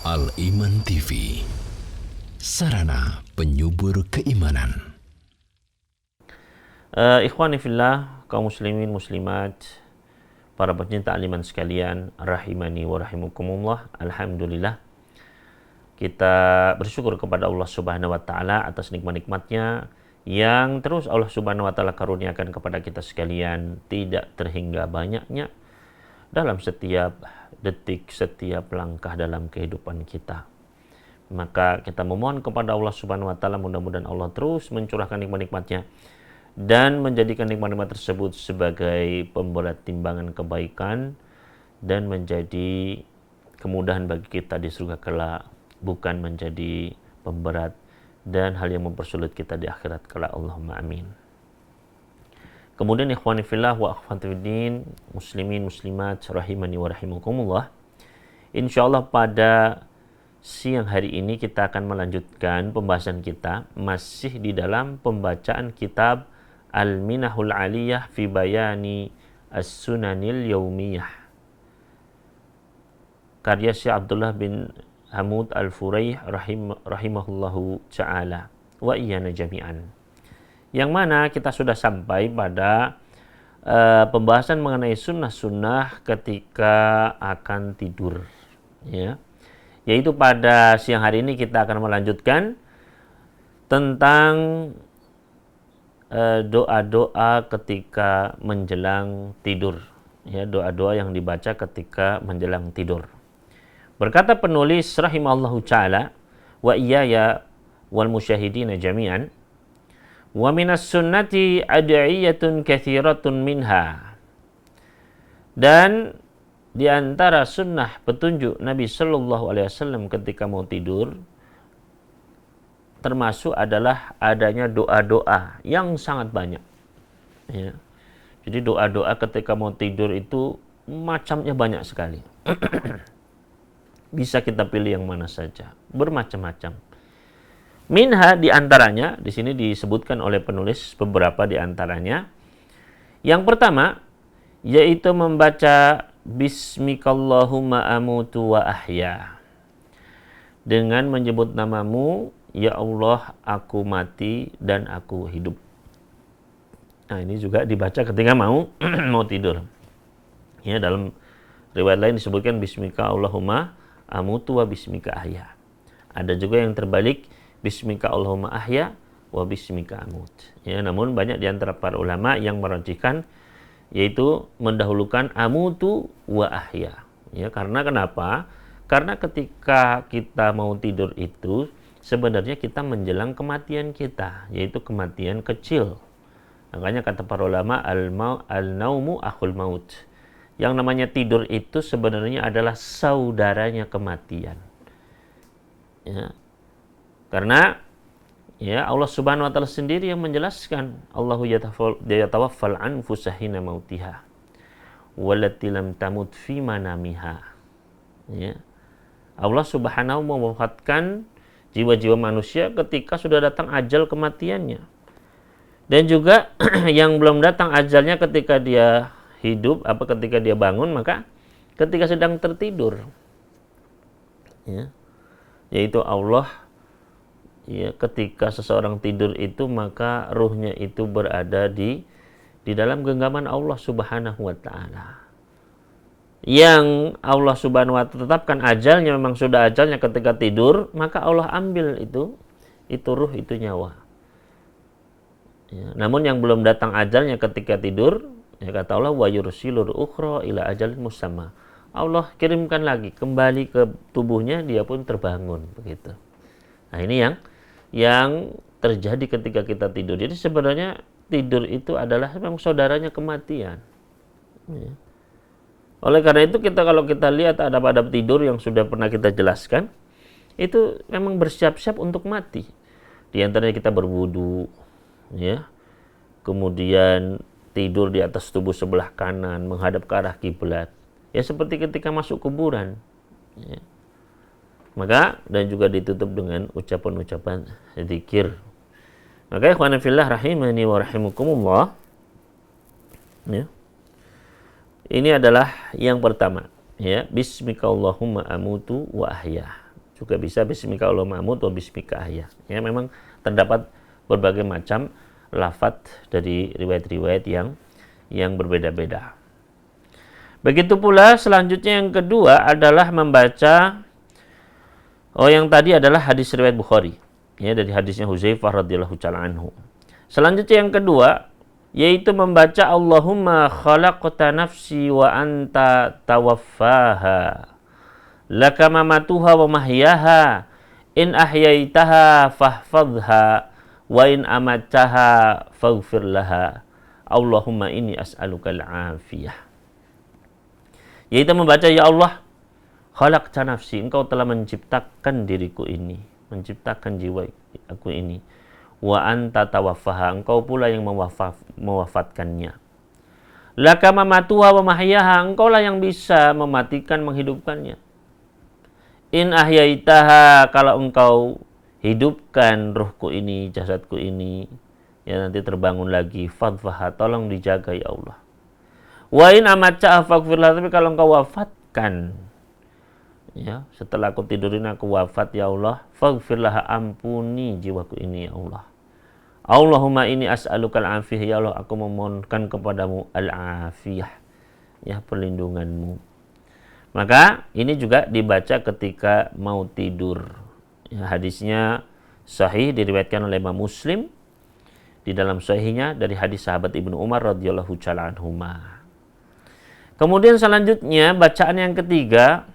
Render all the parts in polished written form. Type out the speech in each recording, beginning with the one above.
Al-Iman TV, sarana penyubur keimanan. Ikhwani fillah, kaum muslimin muslimat, para pencinta aliman sekalian, rahimani wa rahimakumullah. Alhamdulillah, kita bersyukur kepada Allah Subhanahu wa taala atas nikmat-nikmatnya yang terus Allah Subhanahu wa taala karuniakan kepada kita sekalian, tidak terhingga banyaknya dalam setiap detik, setiap langkah dalam kehidupan kita. Maka kita memohon kepada Allah Subhanahu wa taala, mudah-mudahan Allah terus mencurahkan nikmat-nikmatnya dan menjadikan nikmat-nikmat tersebut sebagai pemberat timbangan kebaikan dan menjadi kemudahan bagi kita di surga kelak, bukan menjadi pemberat dan hal yang mempersulit kita di akhirat kelak. Allahumma amin. Kemudian ikhwani fillah wa akhwati fiddin, muslimin muslimat rahimani wa rahimakumullah. Insyaallah pada siang hari ini kita akan melanjutkan pembahasan kita masih di dalam pembacaan kitab Al-Minahul Aliyah fi Bayani As-Sunanil Yaumiyah, karya Syekh Abdullah bin Hamud Al-Furaih rahimahullahu ta'ala wa iyana jami'an. Yang mana kita sudah sampai pada pembahasan mengenai sunnah-sunnah ketika akan tidur, ya. Yaitu pada siang hari ini kita akan melanjutkan tentang doa-doa ketika menjelang tidur, ya, doa-doa yang dibaca ketika menjelang tidur. Berkata penulis rahimahullahu ta'ala wa iyaya wal musyahidina jami'an, wa minas sunnati ad'iyatun kathiratun minha, dan di antara sunnah petunjuk Nabi Sallallahu Alaihi Wasallam ketika mau tidur termasuk adalah adanya doa-doa yang sangat banyak, ya. Jadi doa-doa ketika mau tidur itu macamnya banyak sekali. Bisa kita pilih yang mana saja, bermacam-macam. Minha, di antaranya, di sini disebutkan oleh penulis beberapa di antaranya. Yang pertama, yaitu membaca Bismikallahumma amutu wa ahya. Dengan menyebut namamu, ya Allah, aku mati dan aku hidup. Nah, ini juga dibaca ketika mau tidur. Ya, dalam riwayat lain disebutkan Bismika Allahumma amutu wa bismika ahya. Ada juga yang terbalik, Bismika Allahumma ahya wa bismika amut. Ya, namun banyak di antara para ulama yang merajihkan yaitu mendahulukan amutu wa ahya. Ya, karena kenapa? Karena ketika kita mau tidur itu sebenarnya kita menjelang kematian kita, yaitu kematian kecil. Makanya kata para ulama al-naumu akhul maut. Yang namanya tidur itu sebenarnya adalah saudaranya kematian. Ya. Karena ya Allah Subhanahu wa taala sendiri yang menjelaskan, Allahu yatawaffal anfusa hina mautiha wallati lam tamut fi manamiha. Ya. Allah Subhanahu mewafatkan jiwa-jiwa manusia ketika sudah datang ajal kematiannya. Dan juga yang belum datang ajalnya ketika dia hidup, ketika dia bangun, maka ketika sedang tertidur. Ya. Yaitu Allah, ya, ketika seseorang tidur itu maka ruhnya itu berada di dalam genggaman Allah Subhanahu wa taala. Yang Allah Subhanahu wa taala tetapkan ajalnya, memang sudah ajalnya ketika tidur, maka Allah ambil itu ruh, itu nyawa. Ya, namun yang belum datang ajalnya ketika tidur, ya, kata Allah wa yursilur ukhra ila ajalin musamma. Allah kirimkan lagi kembali ke tubuhnya, dia pun terbangun begitu. Nah, ini yang terjadi ketika kita tidur. Jadi sebenarnya tidur itu adalah memang saudaranya kematian. Ya. Oleh karena itu kalau kita lihat adab-adab tidur yang sudah pernah kita jelaskan, itu memang bersiap-siap untuk mati. Di antaranya kita berwudu, ya. Kemudian tidur di atas tubuh sebelah kanan menghadap ke arah kiblat. Ya, seperti ketika masuk kuburan. Ya. Maka dan juga ditutup dengan ucapan-ucapan zikir. Maka ikhwan fillah rahimani wa rahimakumullah, ya. Ini adalah yang pertama, ya, Bismikallahumma amutu wa ahya. juga bisa bismika Allahumma amut wa bismika ahya. Ya, memang terdapat berbagai macam lafaz dari riwayat-riwayat yang berbeda-beda. Begitu pula selanjutnya yang kedua adalah membaca yang tadi adalah hadis riwayat Bukhari. Ya, dari hadisnya Hudzaifah radhiyallahu ta'ala anhu. Selanjutnya yang kedua yaitu membaca Allahumma khalaqta nafsi wa anta tawaffaha laka mamatuha wa mahyaha in ahyaitaha fahfadha wa in amataha faghfir laha Allahumma inni as'aluka al-afiyah. Yaitu membaca, ya Allah, khalaqta nafsi, engkau telah menciptakan diriku ini, menciptakan jiwa aku ini, wa anta tawaffaha, engkau pula yang mewafatkannya. Laka mamatuha wa mahyaha, engkau lah yang bisa mematikan, menghidupkannya. In ahyaitaha, kalau engkau hidupkan ruhku ini, jasadku ini, ya nanti terbangun lagi, fadfaha, tolong dijaga ya Allah. Wa in amatcha faghfirlah, tapi kalau engkau wafatkan, ya setelah aku tidurin aku wafat ya Allah, faghfirlah, ampuni jiwaku ini ya Allah. Allahumma inni as'aluka al-afiyah, ya Allah aku memohonkan kepadamu al-afiyah, ya perlindunganmu. Maka ini juga dibaca ketika mau tidur. Ya, hadisnya sahih diriwayatkan oleh Imam Muslim di dalam sahihnya dari hadis sahabat Ibnu Umar radhiyallahu ta'ala anhuma. Kemudian selanjutnya bacaan yang ketiga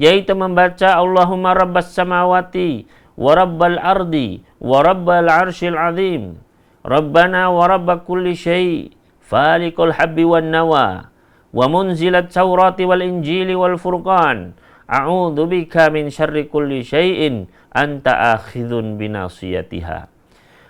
yaitu membaca Allahumma rabbas samawati wa rabbal ardi wa rabbal arsyil azim rabbana wa rabb kulli syai' falikul habbi wan nawa wa munzilat tawrati wal injili wal furqan a'udzu bika min syarri kulli syai'in anta akhidhun binasiyatiha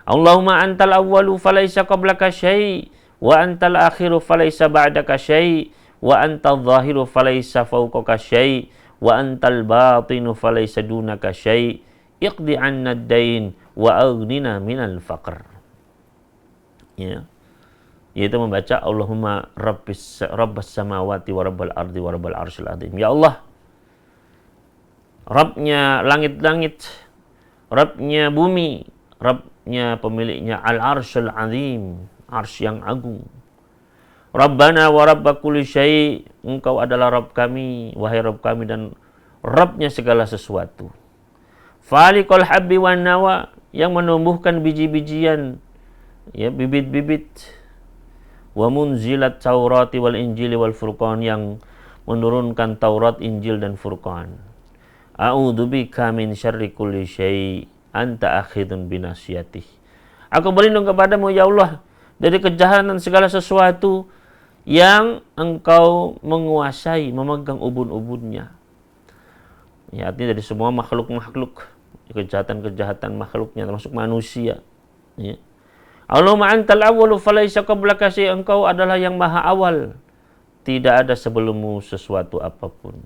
Allahumma antal awwalu falaysa qablaka syai' wa antal akhiru falaysa ba'daka syai' wa antal zahiru falaysa fawqaka syai' wa antal batinu falaysa dunaka syai' iqdi 'anna ad-dain wa aghnina minal faqr. Ya. Yaitu membaca Allahumma rabbas samawati wa rabbal ardi wa rabbal arsyil azim. Ya Allah, Rabbnya langit-langit, Rabbnya bumi, Rabbnya pemiliknya al-arsyil azim, arsy yang agung. Rabbana wa rabba kulli syai', engkau adalah Rabb kami, wahai Rabb kami dan Rabbnya segala sesuatu. Falikul habbi wan nawa, yang menumbuhkan biji-bijian, ya bibit-bibit. Wa munzilat taurati wal injili wal furqan, yang menurunkan Taurat, Injil dan Furqan. A'udzu bika min syarri kulli syai' anta akhidun binasiyatih. Aku berlindung kepadamu ya Allah dari kejahatan segala sesuatu yang engkau menguasai, memegang ubun-ubunnya. Ya, artinya dari semua makhluk-makhluk, kejahatan-kejahatan makhluknya termasuk manusia. Ya. Allahumma antal awwalu falaysa qablaka syai', engkau adalah yang maha awal, tidak ada sebelummu sesuatu apapun.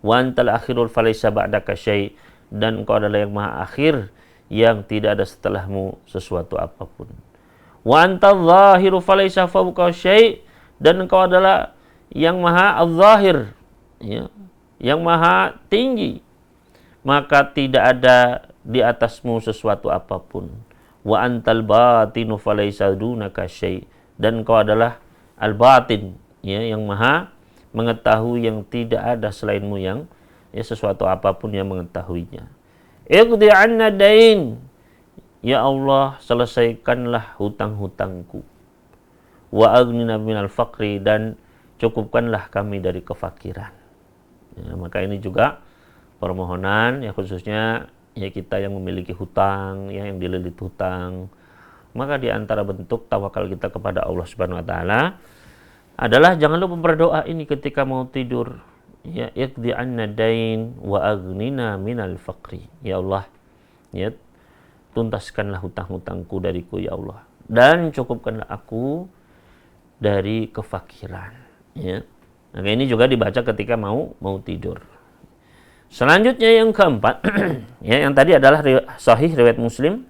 Wa antal akhirul falaysa ba'daka syai', dan engkau adalah yang maha akhir, yang tidak ada setelahmu sesuatu apapun. Wa antal zahiru falaysa fawqa syai', dan engkau adalah yang maha al-zahir, ya, yang maha tinggi, maka tidak ada di atasmu sesuatu apapun. Wa antal batinu falaysa dunaka syai', dan engkau adalah al-batin, ya, yang maha mengetahui, yang tidak ada selainmu yang, ya, sesuatu apapun yang mengetahuinya. Iqdi 'anna dain, ya Allah selesaikanlah hutang-hutangku. Wa aghnina minal faqri, dan cukupkanlah kami dari kefakiran. Ya, maka ini juga permohonan, ya khususnya ya kita yang memiliki hutang, ya yang dililit hutang. Maka di antara bentuk tawakal kita kepada Allah Subhanahu wa taala adalah jangan lupa berdoa ini ketika mau tidur. Ya, iqdi 'anna dain wa aghnina minal faqri. Ya Allah, ya tuntaskanlah hutang-hutangku dariku ya Allah, dan cukupkanlah aku dari kefakiran. Ya. Nah, ini juga dibaca ketika mau tidur. Selanjutnya yang keempat, ya, yang tadi adalah sahih riwayat Muslim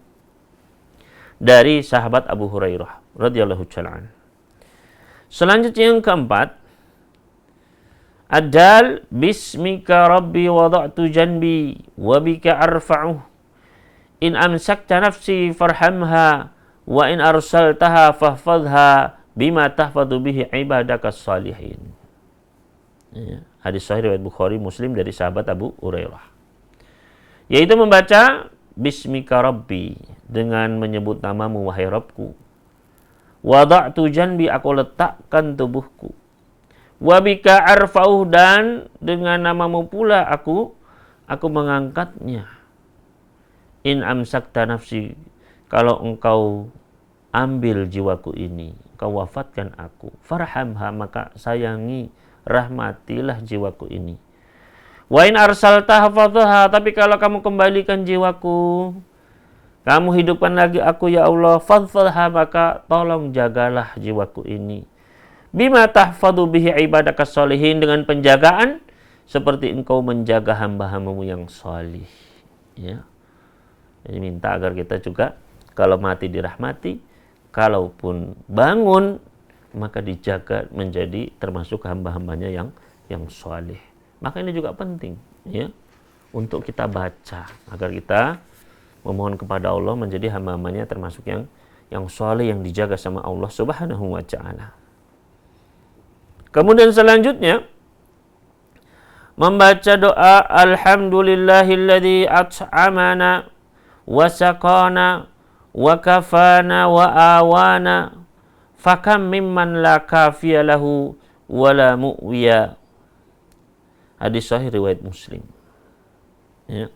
dari sahabat Abu Hurairah radhiyallahu ta'ala anhu. Selanjutnya yang keempat Ad-dal bismika rabbi wada'tu janbi wa bika arfa'uh. In amsakta nafsi farhamha wa in arsaltaha fahfadha bima tahfadhu bihi ibadakas salihin. Ya, hadis sahih riwayat Bukhari Muslim dari sahabat Abu Hurairah. Yaitu membaca bismika rabbi, dengan menyebut namamu wahai Rabbku. Wada'tu janbi, aku letakkan tubuhku. Wabika arfa'uh, dan dengan namamu pula aku mengangkatnya. In amsakta nafsi, kalau engkau ambil jiwaku ini, engkau wafatkan aku. Farhamha, maka sayangi, rahmatilah jiwaku ini. Wa in arsalta hafadhaha, tapi kalau kamu kembalikan jiwaku, kamu hidupkan lagi aku ya Allah, fadhalha, maka tolong jagalah jiwaku ini. Bima tahfadhu bihi ibadakas sholihin, dengan penjagaan seperti engkau menjaga hamba-hambamu yang salih. Ya. Jadi minta agar kita juga kalau mati dirahmati, kalaupun bangun maka dijaga menjadi termasuk hamba-hambanya yang salih. Maka ini juga penting, ya, untuk kita baca agar kita memohon kepada Allah menjadi hamba-hambanya termasuk yang salih, yang dijaga sama Allah Subhanahu wa ta'ala. Kemudian selanjutnya membaca doa alhamdulillahilladzi at'amana wa saqana wa kafana wa awana fakam mimman la kafiya lahu wa la mu'wiya. Hadis sahih riwayat Muslim. Ya.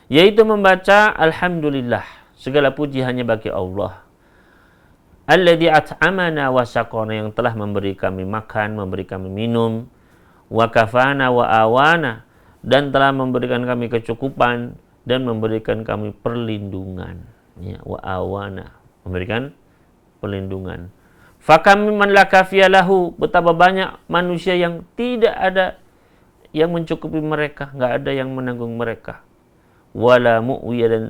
Yaitu membaca alhamdulillah, segala puji hanya bagi Allah. Alladzi at'amana wa saqana, yang telah memberi kami makan, memberi kami minum, wa kafana wa awana, dan telah memberikan kami kecukupan dan memberikan kami perlindungan. Ya, wa awana, memberikan perlindungan. Fakam mimman la kafiya lahu, betapa banyak manusia yang tidak ada yang mencukupi mereka, enggak ada yang menanggung mereka. Wala mu'wiya, dan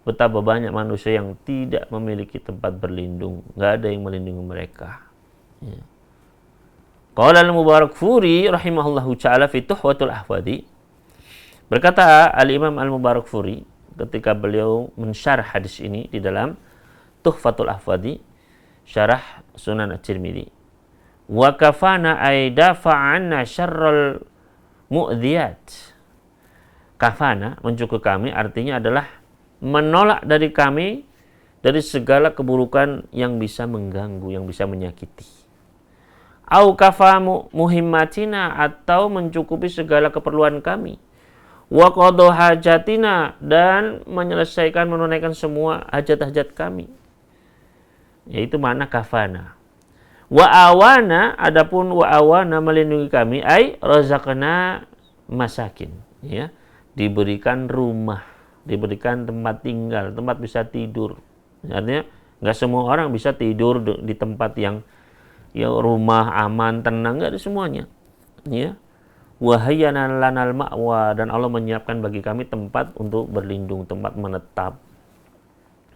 betapa banyak manusia yang tidak memiliki tempat berlindung, nggak ada yang melindungi mereka. Ya. Qala al-Mubarakfuri rahimahullahu ta'ala fi Tuhfatul Ahwadi, berkata al-Imam al-Mubarakfuri ketika beliau mensyarah hadis ini di dalam Tuhfatul Ahwadi, syarah Sunan At-Tirmidzi. Wa kafana ay dafa'anna syarral mu'dhiyat. Kafana, mencukupi kami, artinya adalah menolak dari kami dari segala keburukan yang bisa mengganggu, yang bisa menyakiti. Au kafamu muhimmatina, atau mencukupi segala keperluan kami. Wa qadha hajatina, dan menyelesaikan, menunaikan semua hajat-hajat kami. Yaitu makna kafana. Wa awana, adapun wa awana melindungi kami, ai razaqna masakin, ya, diberikan rumah, diberikan tempat tinggal, tempat bisa tidur. Artinya nggak semua orang bisa tidur di tempat yang rumah aman, tenang, nggak ada semuanya. Ya. Wahayyana lanal ma'wa, dan Allah menyiapkan bagi kami tempat untuk berlindung, tempat menetap.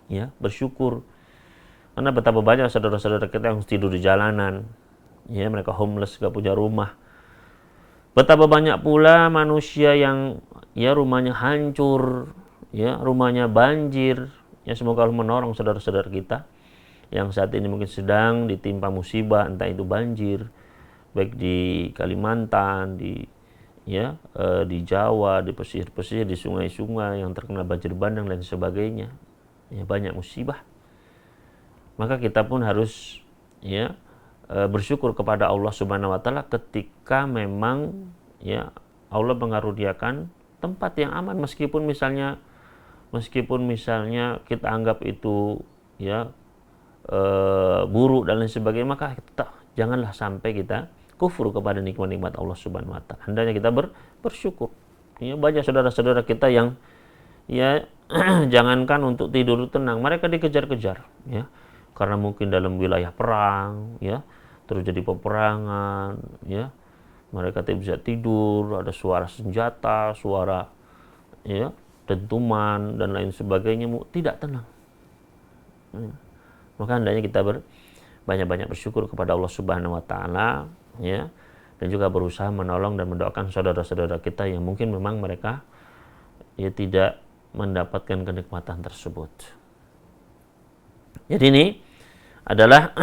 Ya, bersyukur. Karena betapa banyak saudara-saudara kita yang tidur di jalanan. Ya, mereka homeless, nggak punya rumah. Betapa banyak pula manusia yang ya rumahnya hancur, ya, rumahnya banjir. Ya, semoga Allah menolong saudara-saudara kita yang saat ini mungkin sedang ditimpa musibah, entah itu banjir, baik di Kalimantan, di Jawa, di pesisir-pesisir, di sungai-sungai yang terkena banjir bandang dan sebagainya. Ya, banyak musibah. Maka kita pun harus bersyukur kepada Allah Subhanahu wa taala ketika memang ya Allah mengaruniakan tempat yang aman, meskipun misalnya kita anggap itu buruk dan lain sebagainya, maka janganlah sampai kita kufur kepada nikmat-nikmat Allah Subhanahu wa taala. Hendaknya kita bersyukur. Ya, banyak saudara-saudara kita yang jangankan untuk tidur tenang, mereka dikejar-kejar, ya. Karena mungkin dalam wilayah perang, ya, terjadi peperangan, ya. Mereka tidak bisa tidur, ada suara senjata, suara dentuman dan lain sebagainya, tidak tenang. Ya. Maka hendaknya kita banyak-banyak bersyukur kepada Allah Subhanahu wa taala, ya. dan juga berusaha menolong dan mendoakan saudara-saudara kita yang mungkin memang mereka ya tidak mendapatkan kenikmatan tersebut. Jadi ini adalah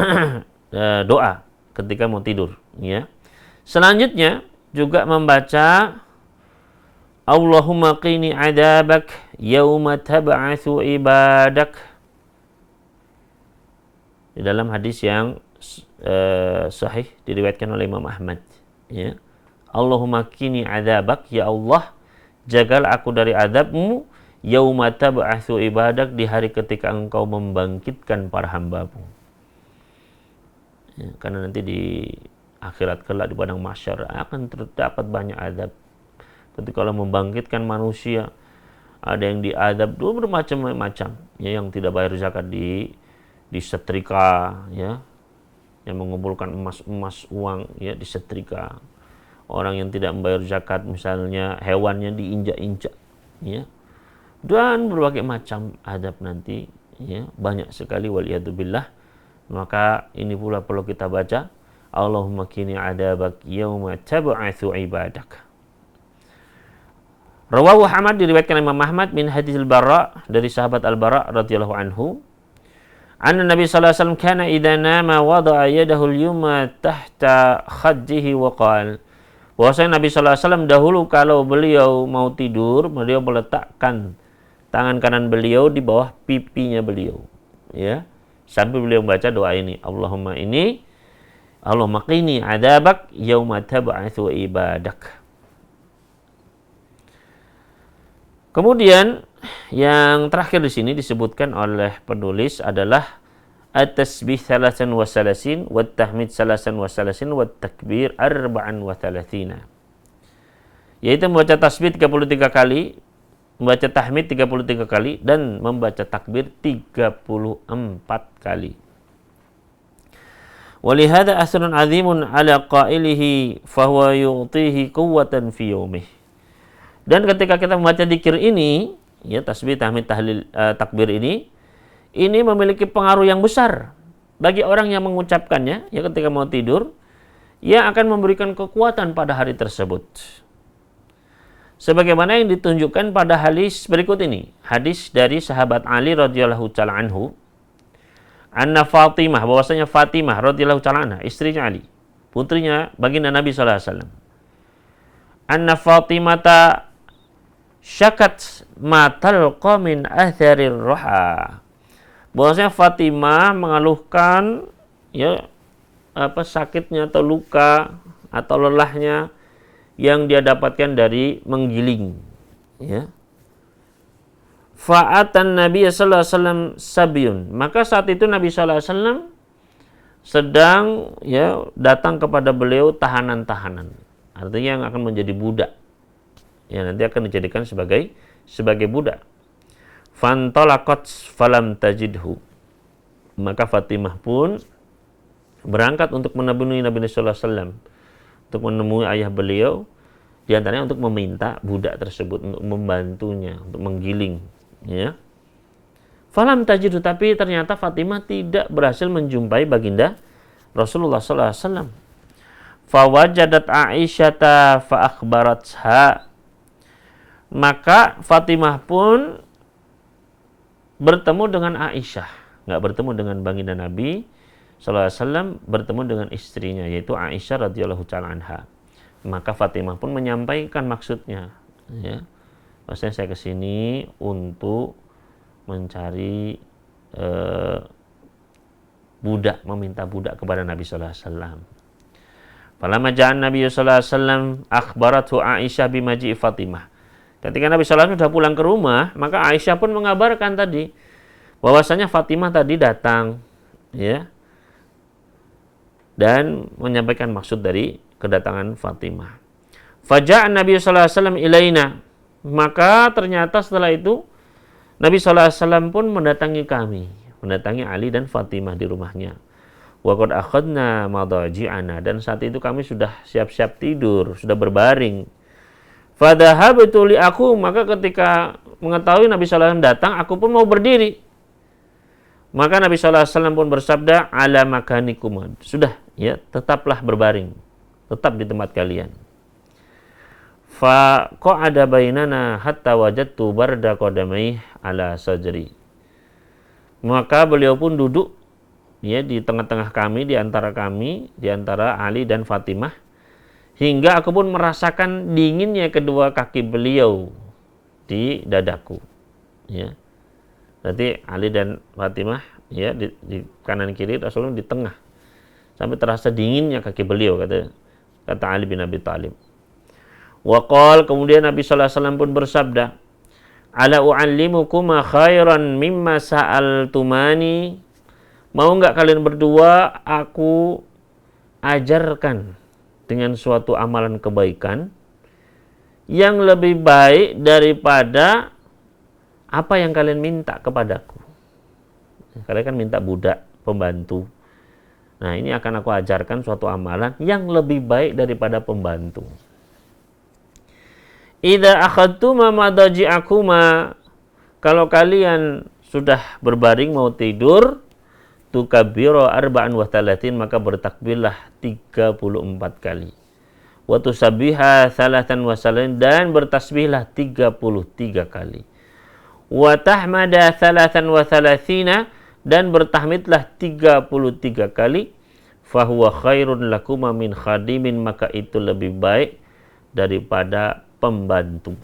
doa ketika mau tidur, ya. Selanjutnya juga membaca Allahumma qini adzabak yauma tab'atsu ibadak. Di dalam hadis yang sahih diriwayatkan oleh Imam Ahmad, ya. Allahumma qini adzabak, ya Allah, jagalah aku dari azabmu yauma tab'atsu ibadak, di hari ketika engkau membangkitkan para hamba-Mu. Ya, karena nanti di akhirat kelak di padang mahsyar akan terdapat banyak azab. Ketika Allah membangkitkan manusia, ada yang diazab bermacam-macam, ya, yang tidak bayar zakat disetrika, ya, yang mengumpulkan emas uang, ya, disetrika. Orang yang tidak membayar zakat, misalnya hewannya diinjak-injak, ya, dan berbagai macam azab nanti, ya, banyak sekali, waliyadzubillah. Maka ini pula perlu kita baca, Allahumma qini adzabak yauma tab'atsu ibadak. Rawahu Ahmad, diriwayatkan Imam Ahmad min hadits Al-Bara, dari sahabat Al-Bara radhiyallahu anhu. Anna Nabi sallallahu alaihi wasallam kana idza nama wada'a yadahu al-yumna tahta khaddihi wa qala. Bahwasanya Nabi sallallahu alaihi wasallam dahulu kalau beliau mau tidur, beliau meletakkan tangan kanan beliau di bawah pipinya beliau, ya. Sambil beliau membaca doa ini, Allahumma qini adzabak yauma tab'atsu ibadak. Kemudian yang terakhir di sini disebutkan oleh penulis adalah at-tasbih 33 wat tahmid 33 wat takbir 34. Yaitu membaca tasbih 33 kali, membaca tahmid 33 kali, dan membaca takbir 34 kali. Walihada asrun azimun ala qailihi fahuwa yu'tihi quwwatan fi yaumih. Dan ketika kita membaca dzikir ini, ya, tasbih, tahmid, tahlil, takbir ini memiliki pengaruh yang besar bagi orang yang mengucapkannya, ya, ketika mau tidur, ia akan memberikan kekuatan pada hari tersebut. Sebagaimana yang ditunjukkan pada hadis berikut ini, hadis dari sahabat Ali radhiyallahu taala anhu, anna Fatimah, bahwasanya Fatimah radhiyallahu taala anha, istrinya Ali, putrinya baginda Nabi sallallahu alaihi wasallam, anna Fatimata syakat matalqa min atharir roha, bahwasanya Fatimah mengeluhkan, ya, sakitnya atau luka atau lelahnya yang dia dapatkan dari menggiling, ya. Fa'atan Nabi sallallahu alaihi wasallam sabyun, maka saat itu Nabi sallallahu alaihi wasallam sedang, ya, datang kepada beliau tahanan-tahanan, artinya yang akan menjadi budak, ya, nanti akan dijadikan sebagai budak. Fantalaqat falam tajidhu, maka Fatimah pun berangkat untuk menemui Nabi sallallahu alaihi wasallam, untuk menemui ayah beliau, diantaranya untuk meminta budak tersebut untuk membantunya untuk menggiling, ya. Falam tajidhu, tapi ternyata Fatimah tidak berhasil menjumpai baginda Rasulullah sallallahu alaihi wasallam. Fawajadat Aisyata fa akhbaratha, maka Fatimah pun bertemu dengan Aisyah, nggak bertemu dengan baginda Nabi sallallahu alaihi wasallam, bertemu dengan istrinya yaitu Aisyah radhiyallahu taala anha. Maka Fatimah pun menyampaikan maksudnya, ya, maksudnya saya kesini untuk mencari budak, meminta budak kepada Nabi sallallahu alaihi wasallam. Falamma ja'an Nabi sallallahu alaihi wasallam akhbaratu Aisyah bimaji'i Fatimah. Ketika Nabi sallallahu alaihi wasallam sudah pulang ke rumah, maka Aisyah pun mengabarkan tadi bahwasanya Fatimah tadi datang, ya, dan menyampaikan maksud dari kedatangan Fatimah. Faja'an Nabi sallallahu alaihi wasallam ilaina, maka ternyata setelah itu Nabi sallallahu alaihi wasallam pun mendatangi kami, mendatangi Ali dan Fatimah di rumahnya. Wa qad akhadna madaji'ana, dan saat itu kami sudah siap-siap tidur, sudah berbaring. Fadhahabtu li aku, maka ketika mengetahui Nabi sallallahu alaihi wasallam datang, aku pun mau berdiri. Maka Nabi sallallahu alaihi wasallam pun bersabda, ala makanikum, sudah, ya, tetaplah berbaring, tetap di tempat kalian. Fa qa'ada bainana hatta wajadtu barda qadamai ala sajri. Maka beliau pun duduk ya di tengah-tengah kami, di antara Ali dan Fatimah, hingga aku pun merasakan dinginnya kedua kaki beliau di dadaku. Ya. Berarti Ali dan Fatimah ya di kanan kiri, Rasulullah di tengah. Sampai terasa dinginnya kaki beliau, kata Ali bin Abi Thalib. Waqal, kemudian Nabi sallallahu alaihi wasallam pun bersabda, "Ala u'allimukuma khairan mimma sa'altumani?" Mau enggak kalian berdua aku ajarkan dengan suatu amalan kebaikan yang lebih baik daripada apa yang kalian minta kepadaku. Kalian kan minta budak, pembantu. Nah, ini akan aku ajarkan suatu amalan yang lebih baik daripada pembantu. Idza akhadtuma madaji'akuma, kalau kalian sudah berbaring mau tidur, tukabbiru arba'an wa thalathin, maka bertakbirlah 34 kali. Wa tusabbiha thalathan wa salatin, dan bertasbihlah 33 kali. Wa tahmada thalathan wa thalathina, dan bertahmidlah 33 kali. Fahuwa khairun lakuma min khadimin, maka itu lebih baik daripada pembantu.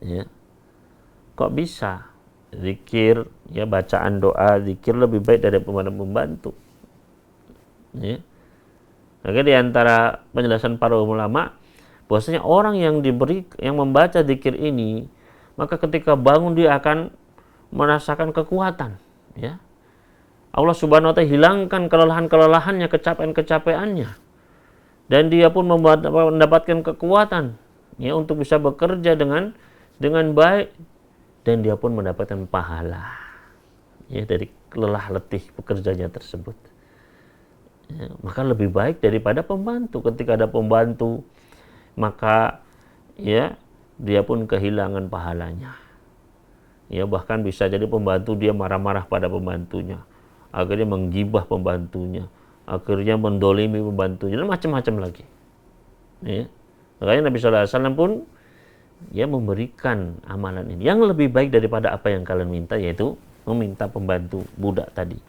Ya. Kok bisa zikir, ya bacaan doa zikir lebih baik dari pembantu? Ya. Maka di antara penjelasan para ulama bahwasanya orang yang membaca zikir ini, maka ketika bangun dia akan merasakan kekuatan, ya. Allah Subhanahu wa taala hilangkan kelelahan-kelelahannya, kecapean-kecapeannya, dan dia pun mendapatkan kekuatan ya untuk bisa bekerja dengan baik, dan dia pun mendapatkan pahala ya dari lelah letih pekerjanya tersebut. Ya, maka lebih baik daripada pembantu. Ketika ada pembantu, maka ya dia pun kehilangan pahalanya. Ya, bahkan bisa jadi pembantu dia marah-marah pada pembantunya, akhirnya menggibah pembantunya, akhirnya mendolimi pembantunya, dan macam-macam lagi. Ya. Makanya Nabi SAW pun ya memberikan amalan ini yang lebih baik daripada apa yang kalian minta, yaitu meminta pembantu budak tadi.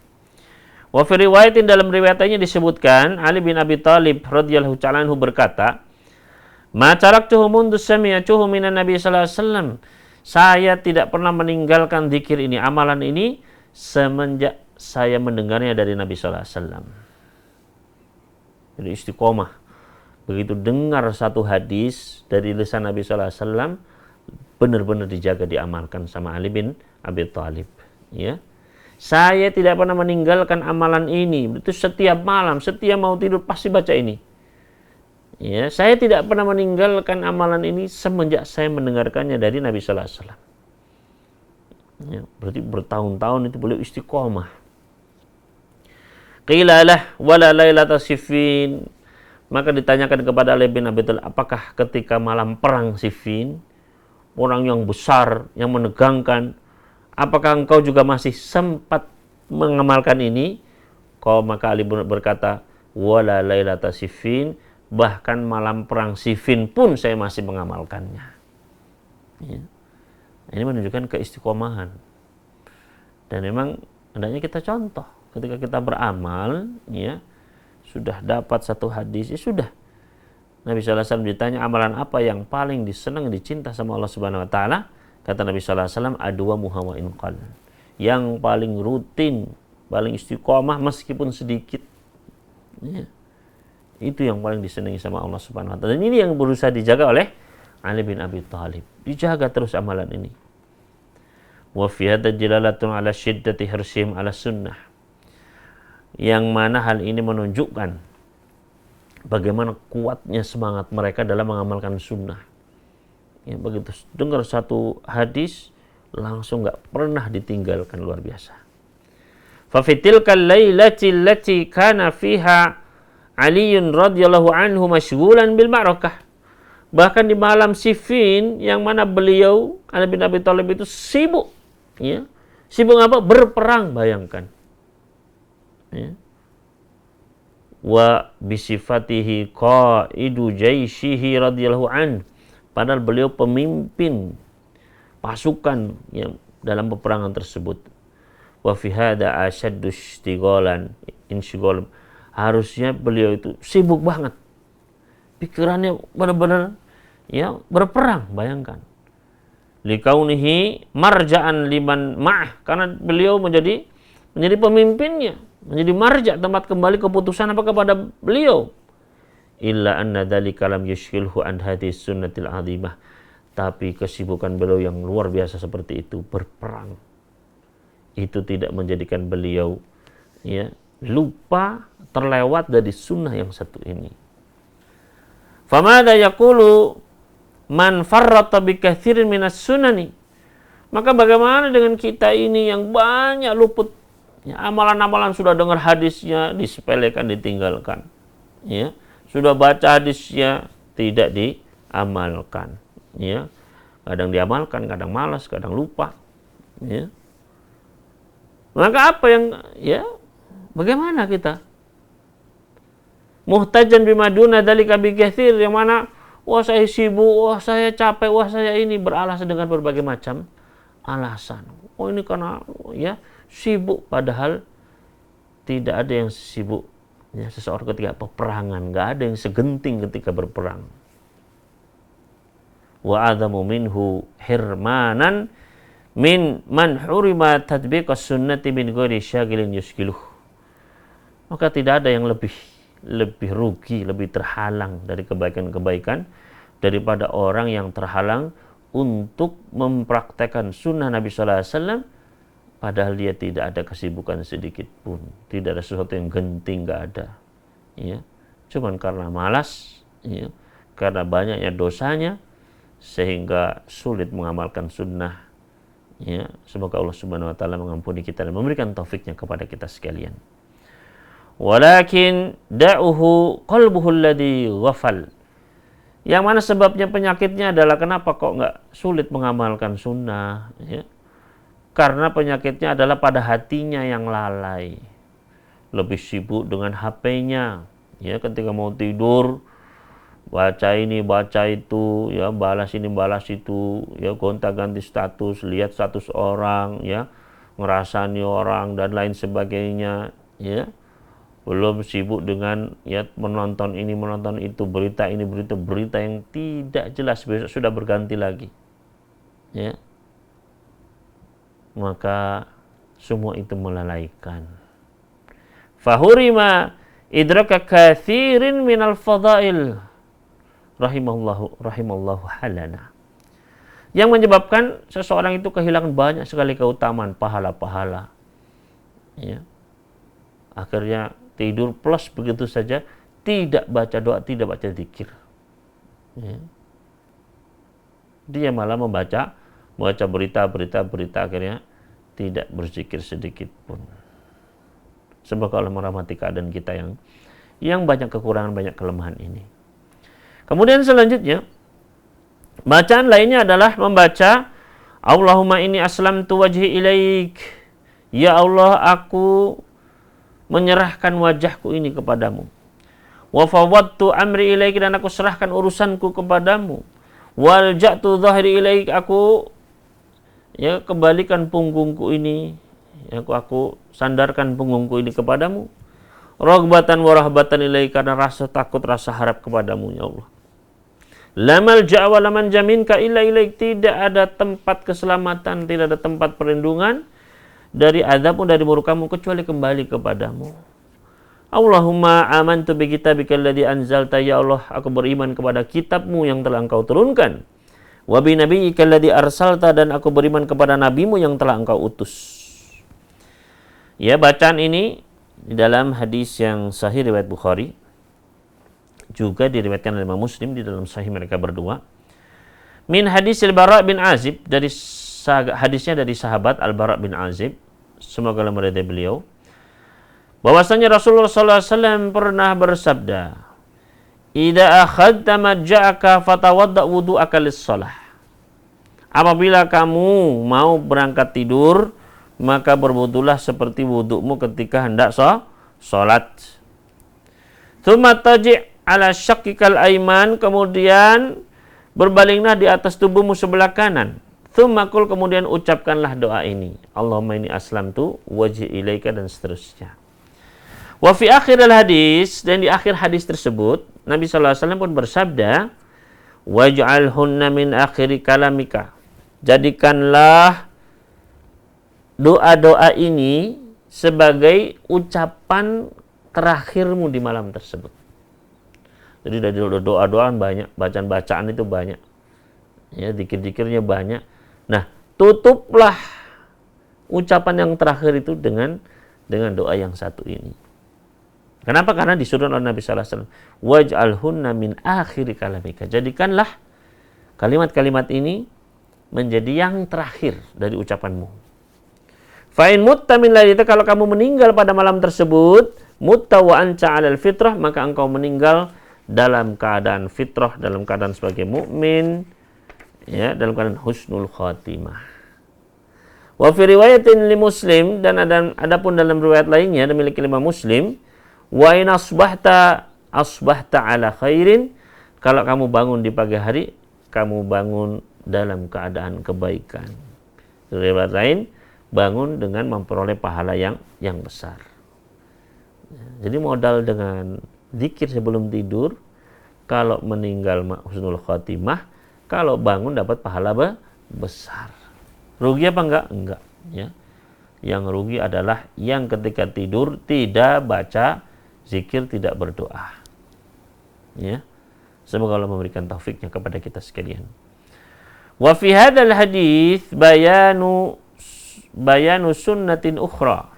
Wa fi riwayatin, dalam riwayatnya disebutkan Ali bin Abi Thalib radhiyallahu ta'ala anhu berkata, "Ma taraktuhu mundu sami'tuhu minan Nabi sallallahu alaihi wasallam." Saya tidak pernah meninggalkan zikir ini, amalan ini, semenjak saya mendengarnya dari Nabi sallallahu alaihi wasallam. Jadi istiqomah. Begitu dengar satu hadis dari lisan Nabi sallallahu alaihi wasallam, benar-benar dijaga, diamalkan sama Ali bin Abi Thalib, ya. Saya tidak pernah meninggalkan amalan ini. Itu setiap malam, setiap mau tidur pasti baca ini. Ya, saya tidak pernah meninggalkan amalan ini semenjak saya mendengarkannya dari Nabi sallallahu alaihi wasallam. Ya, berarti bertahun-tahun itu beliau istiqomah. Qila lah wala lailata Siffin. Maka ditanyakan kepada Ali bin Abi Thalib, apakah ketika malam perang Siffin, orang yang besar, yang menegangkan, apakah engkau juga masih sempat mengamalkan ini? Maka Ali berkata, wala lailata Siffin, bahkan malam perang Siffin pun saya masih mengamalkannya. Ya. Ini menunjukkan keistiqomahan. Dan memang hendaknya kita contoh ketika kita beramal, ya, sudah dapat satu hadis, ya sudah. Nabi sallallahu alaihi wasallam ditanya amalan apa yang paling disenang, dicinta sama Allah Subhanahu wa taala? Kata Nabi sallallahu alaihi wasallam, adwa muhawain qal. Yang paling rutin, paling istiqomah meskipun sedikit. Ya. Itu yang paling disenangi sama Allah Subhanahu wa taala. Dan ini yang berusaha dijaga oleh Ali bin Abi Thalib. Dijaga terus amalan ini. Wa fi hadza jalalatun ala syiddati hirsihim ala sunnah. Yang mana hal ini menunjukkan bagaimana kuatnya semangat mereka dalam mengamalkan sunnah. Ya, begitu dengar satu hadis langsung nggak pernah ditinggalkan, luar biasa. Fa fitilkal lailati allati kana fiha Aliun radhiyallahu anhu masyghulan bil ma'rakah. Bahkan di malam Siffin yang mana beliau Ali bin Abi Thalib itu sibuk, ya. Sibuk apa? Berperang, bayangkan. Ya. wa bisifatihi qaidu jaishihi radhiyallahu an, padahal beliau pemimpin pasukan yang dalam peperangan tersebut. Wa fi hadza ashaddu ishtighalan, harusnya beliau itu sibuk banget, pikirannya benar-benar ya berperang. Bayangkan, likaunihi marja'an liman ma'ah, karena beliau menjadi pemimpinnya, menjadi marja', tempat kembali keputusan apa kepada beliau. Illa anna dzalika lam yushghilhu an hadhihi sunnatil 'azimah, tapi kesibukan beliau yang luar biasa seperti itu, berperang, itu tidak menjadikan beliau ya lupa, terlewat dari sunnah yang satu ini. Famada yaqulu man farrata bi katsirin minas sunani, maka bagaimana dengan kita ini yang banyak luput ya, amalan-amalan sudah dengar hadisnya disepelekan, ditinggalkan ya, sudah baca hadisnya tidak diamalkan ya, kadang diamalkan, kadang malas, kadang lupa ya. Maka apa yang ya, bagaimana kita muhtajan bimaduna dzalika bi katsir, yang mana wah saya sibuk, wah saya capek, wah saya ini, beralasan dengan berbagai macam alasan. Oh ini karena ya sibuk, padahal tidak ada yang sibuk ya seseorang ketika peperangan, nggak ada yang segenting ketika berperang. Wa adamu minhu hirmanan min man hurima tatbiqas sunnati min ghairi syagilin yushkiluh. Maka tidak ada yang lebih rugi, lebih terhalang dari kebaikan-kebaikan daripada orang yang terhalang untuk mempraktekkan sunnah Nabi sallallahu alaihi wasallam, padahal dia tidak ada kesibukan sedikit pun, tidak ada sesuatu yang genting, nggak ada ya, cuman karena malas ya, karena banyaknya dosanya sehingga sulit mengamalkan sunnah ya. Semoga Allah Subhanahu wa taala mengampuni kita dan memberikan taufiknya kepada kita sekalian. Walakin da'uhu qalbuhu alladhi ghafal, yang mana sebabnya penyakitnya adalah kenapa kok nggak sulit mengamalkan sunnah ya? Karena penyakitnya adalah pada hatinya yang lalai, lebih sibuk dengan HP-nya ya, ketika mau tidur baca ini baca itu ya, balas ini balas itu ya, gonta-ganti status, lihat status orang ya, ngerasani orang dan lain sebagainya ya. Belum sibuk dengan ya menonton ini menonton itu, berita ini berita yang tidak jelas, besok sudah berganti lagi ya. Maka semua itu melalaikan. Fahurima idraka katsirin minal fadail rahimallahu halana, yang menyebabkan seseorang itu kehilangan banyak sekali keutamaan, pahala-pahala ya. Akhirnya tidur plus begitu saja, tidak baca doa, tidak baca zikir ya. Dia malah membaca berita, akhirnya tidak berzikir sedikit pun. Semoga Allah merahmati keadaan kita yang banyak kekurangan, banyak kelemahan ini. Kemudian selanjutnya, bacaan lainnya adalah membaca Allahumma inni aslamtu wajhi ilaik, ya Allah aku menyerahkan wajahku ini kepadamu. Wa fawwadtu amri ilaik, dan aku serahkan urusanku kepadamu. Walja'tu dhahri ilaik, aku ya kembalikan punggungku ini, ya aku sandarkan punggungku ini kepadamu. Raghbatan wa rahbatan ilaik, karena rasa takut, rasa harap kepadamu ya Allah. La malja'a wa la manja minka illa ilaik, tidak ada tempat keselamatan, tidak ada tempat perlindungan dari azabmu, dari murkamu, kecuali kembali kepadamu. Allahumma amantu bi kitabika alladhi anzalta, ya Allah aku beriman kepada kitabmu yang telah engkau turunkan. Wa bi nabiyyika alladhi arsalta, dan aku beriman kepada nabimu yang telah engkau utus. Ya, bacaan ini di dalam hadis yang sahih riwayat Bukhari, juga diriwayatkan oleh Imam Muslim di dalam sahih mereka berdua. Min hadis Al-Bara' bin Azib, dari hadisnya dari sahabat Al-Bara' bin Azib, semoga Allah meridai beliau, bahwasanya Rasulullah SAW pernah bersabda, "Idza akhadta majja'aka fatawadda wudu'aka lis-shalah." Apabila kamu mau berangkat tidur, maka berwudulah seperti wudukmu ketika hendak sholat. Tsumma taji' ala syaqqikal aiman, kemudian berbalinglah di atas tubuhmu sebelah kanan. Tsumma qul, kemudian ucapkanlah doa ini. Allahumma inni aslamtu wajhi ilaika, dan seterusnya. Wa fi akhiril hadis, dan di akhir hadis tersebut Nabi sallallahu alaihi wasallam pun bersabda, waj'alhunna min akhiri kalamika. Jadikanlah doa-doa ini sebagai ucapan terakhirmu di malam tersebut. Jadi dari doa-doaan banyak, bacaan-bacaan itu banyak. Ya, zikir-zikirnya banyak. Nah, tutuplah ucapan yang terakhir itu dengan doa yang satu ini. Kenapa? Karena disuruh oleh Nabi sallallahu alaihi wasallam, waj'alhunna min akhiri kalamika. Jadikanlah kalimat-kalimat ini menjadi yang terakhir dari ucapanmu. Fa in mutta min lailika, kalau kamu meninggal pada malam tersebut, mutta wa anta 'alal fitrah, maka engkau meninggal dalam keadaan fitrah, dalam keadaan sebagai mukmin, ya, dalam keadaan husnul khatimah. Wa fi riwayatin li Muslim, dan adapun dalam riwayat lainnya dimiliki Imam Muslim, wa in asbahta ala khairin, kalau kamu bangun di pagi hari, kamu bangun dalam keadaan kebaikan. Riwayat lain, bangun dengan memperoleh pahala yang besar. Jadi modal dengan zikir sebelum tidur, kalau meninggal husnul khatimah, kalau bangun dapat pahala besar. Rugi apa enggak? Enggak, ya. Yang rugi adalah yang ketika tidur tidak baca zikir, tidak berdoa. Ya. Semoga Allah memberikan taufiknya kepada kita sekalian. Wa fi hadzal hadits bayanu sunnatin ukhra.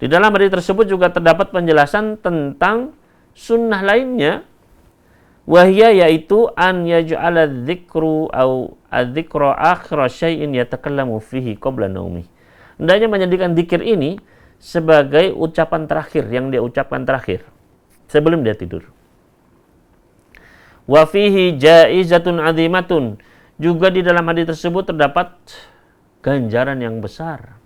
Di dalam hadis tersebut juga terdapat penjelasan tentang sunnah lainnya, wahya, yaitu an yaj'ala dzikru au adzikra akhir syai'in yatakallamu fihi qabla naumi. Hendaknya menjadikan zikir ini sebagai ucapan terakhir yang dia ucapkan terakhir sebelum dia tidur. Wa fihi jaizatun 'azimatun, juga di dalam hadis tersebut terdapat ganjaran yang besar.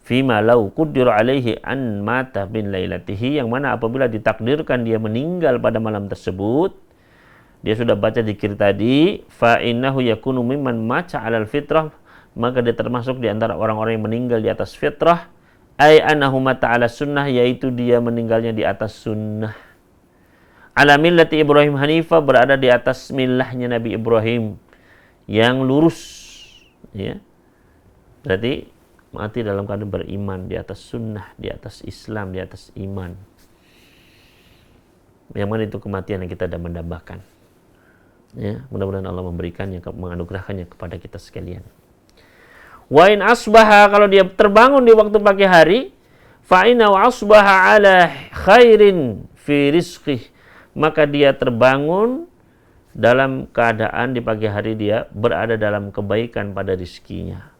Fima lau qudira alaihi an mata bin lailatihi, yang mana apabila ditakdirkan dia meninggal pada malam tersebut, dia sudah baca zikir tadi, fa innahu yakunu mimman maca 'alal fitrah, maka dia termasuk di antara orang-orang yang meninggal di atas fitrah, ai annahu mata 'ala sunnah, yaitu dia meninggalnya di atas sunnah. Ala millati Ibrahim Hanifah, berada di atas millahnya Nabi Ibrahim yang lurus, ya. Berarti mati dalam keadaan beriman, di atas sunnah, di atas Islam, di atas iman. Yang mana itu kematian yang kita dambakan. Ya, mudah-mudahan Allah memberikannya, menganugerahkannya kepada kita sekalian. Wa in asbaha, kalau dia terbangun di waktu pagi hari, fa inna asbaha ala khairin fi rizqih, maka dia terbangun dalam keadaan di pagi hari dia berada dalam kebaikan pada rizkinya.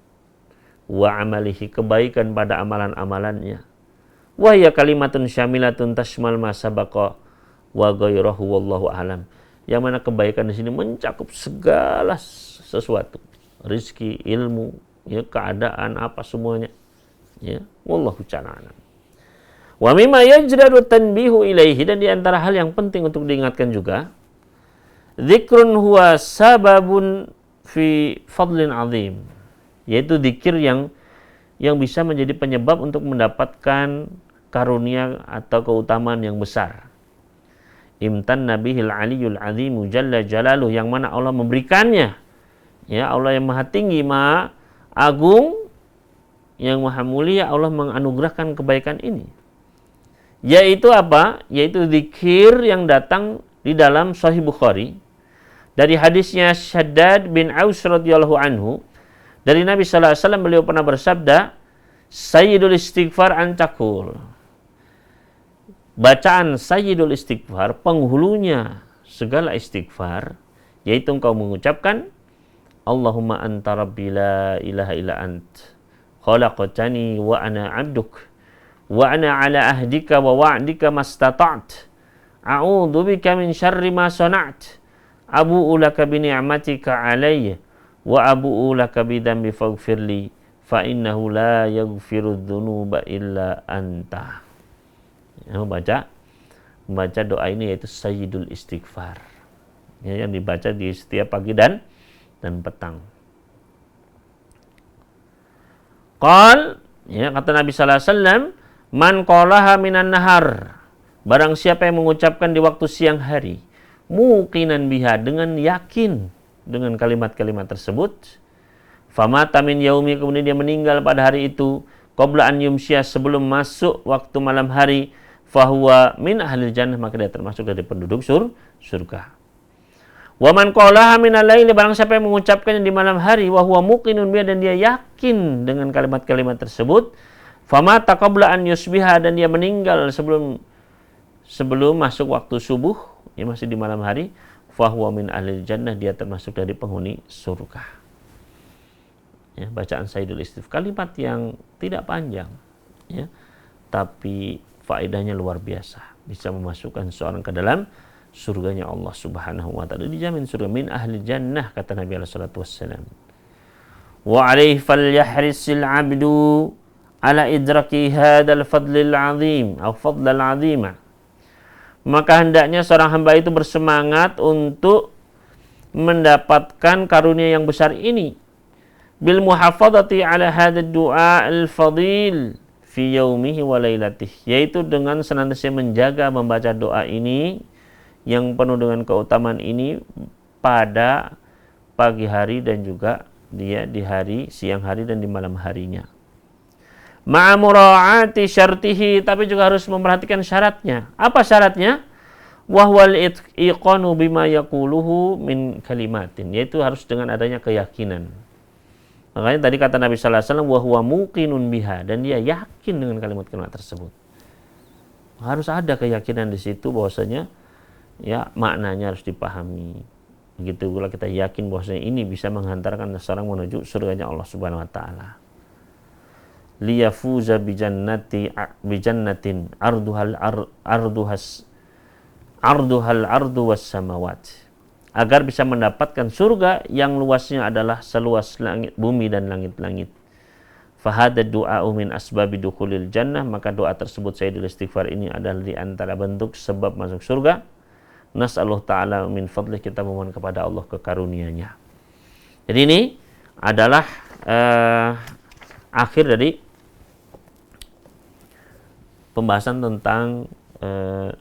Wa amalihi, kebaikan pada amalan-amalannya. Wa hiya kalimatun syamilatun tashmal ma sabaqa wa ghairahu wallahu a'lam. Yang mana kebaikan di sini mencakup segala sesuatu, rizki, ilmu, ya, keadaan, apa semuanya. Ya, wallahu ta'ala. Wa mimma yajradu tanbihu ilaihi, dan di antara hal yang penting untuk diingatkan juga, dzikrun huwa sababun fi fadlin azim, yaitu zikir yang bisa menjadi penyebab untuk mendapatkan karunia atau keutamaan yang besar. Imtan nabihil aliyul azimu jalla jalaluh, yang mana Allah memberikannya, ya, Allah yang maha tinggi, maha agung, yang maha mulia, Allah menganugerahkan kebaikan ini. Yaitu apa? Yaitu zikir yang datang di dalam Sahih Bukhari dari hadisnya Shaddad bin Aus radhiyallahu anhu, dari Nabi sallallahu alaihi wasallam, beliau pernah bersabda, Sayyidul istighfar antakul. Bacaan Sayyidul istighfar, penghulunya segala istighfar, yaitu engkau mengucapkan, Allahumma anta rabbi la ilaha illa ant, khalaqtani wa ana abduk, wa ana ala ahdika wa wa'dika mastata'at, a'udzu bika min syarri ma sana'at, abu'u laka bi ni'matika alayya, wa abu'u laka bidambi faghfirli fa innahu la yaghfiru dzunuba illa anta. Ya, baca membaca doa ini, yaitu Sayyidul Istighfar. Ya, yang dibaca di setiap pagi dan petang. Qal, ya, kata Nabi sallallahu alaihi wasallam, man qalaha minan nahar. Barang siapa yang mengucapkan di waktu siang hari, muqinan biha, dengan yakin dengan kalimat-kalimat tersebut, famata min yaumi, kemudian dia meninggal pada hari itu, qabla an yumsya, sebelum masuk waktu malam hari, fahuwa min ahlil jannah, maka dia termasuk dari penduduk surga. Wa man qalaha minal laili, barang siapa yang mengucapkannya di malam hari, wa huwa muqinun biha, dan dia yakin dengan kalimat-kalimat tersebut, famata qabla an yusbiha, dan dia meninggal sebelum masuk waktu subuh, ya masih di malam hari, fahuwa min ahlil jannah, dia termasuk dari penghuni surga. Ya, bacaan Sayyidul Istighfar, kalimat yang tidak panjang, ya, tapi faedahnya luar biasa, bisa memasukkan seorang ke dalam surganya Allah Subhanahu wa taala, dijamin surga, min ahli jannah, kata Nabi alaihi salatu wassalam. Wa alaihi falyahrisil 'abdu ala idraki hadzal fadlil 'azim atau fadlal 'azima. Maka hendaknya seorang hamba itu bersemangat untuk mendapatkan karunia yang besar ini, bil muhafadzati ala hadzal du'a al-fadil fi yaumihi wa lailatih, yaitu dengan senantiasa menjaga membaca doa ini yang penuh dengan keutamaan ini pada pagi hari dan juga dia di hari siang hari dan di malam harinya. Ma'a mura'ati syartihi, tapi juga harus memperhatikan syaratnya. Apa syaratnya? Wahwal iqanu bima yaquluhu min kalimatin, yaitu harus dengan adanya keyakinan. Makanya tadi kata Nabi sallallahu alaihi wasallam, wa huwa muqinun biha, dan dia yakin dengan kalimat-kalimat tersebut. Harus ada keyakinan di situ bahwasanya, ya, maknanya harus dipahami. Begitu pula kita yakin bahwasanya ini bisa menghantarkan seseorang menuju surganya Allah Subhanahu wa taala. Liyafuza bijannatin arduhal ardu was samawat, agar bisa mendapatkan surga yang luasnya adalah seluas langit bumi dan langit-langit. Fahada du'a'u min asbabi dukhulil jannah, maka doa tersebut, Sayyidul Istighfar ini, adalah di antara bentuk sebab masuk surga. Nas'allahu ta'ala min fadlih, kita memohon kepada Allah kekarunia-Nya. Jadi ini adalah akhir dari pembahasan tentang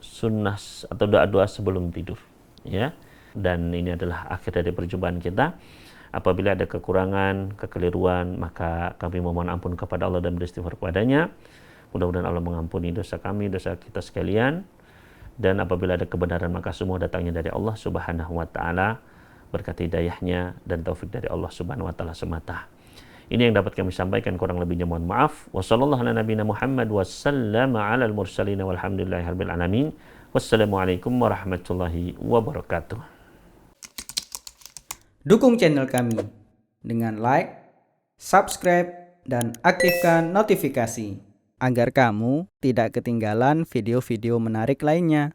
sunnah atau doa-doa sebelum tidur, ya. Dan ini adalah akhir dari perjumpaan kita. Apabila ada kekurangan, kekeliruan, maka kami memohon ampun kepada Allah dan beristighfar kepadanya. Mudah-mudahan Allah mengampuni dosa kami, dosa kita sekalian. Dan apabila ada kebenaran, maka semua datangnya dari Allah Subhanahu wa taala, berkat hidayahnya dan taufik dari Allah Subhanahu wa taala semata. Ini yang dapat kami sampaikan, kurang lebihnya mohon maaf. Wassallallahu ala nabiyina Muhammad wassalamu ala al-mursalin walhamdulillahirabbil alamin. Wassalamualaikum warahmatullahi wabarakatuh. Dukung channel kami dengan like, subscribe, dan aktifkan notifikasi agar kamu tidak ketinggalan video-video menarik lainnya.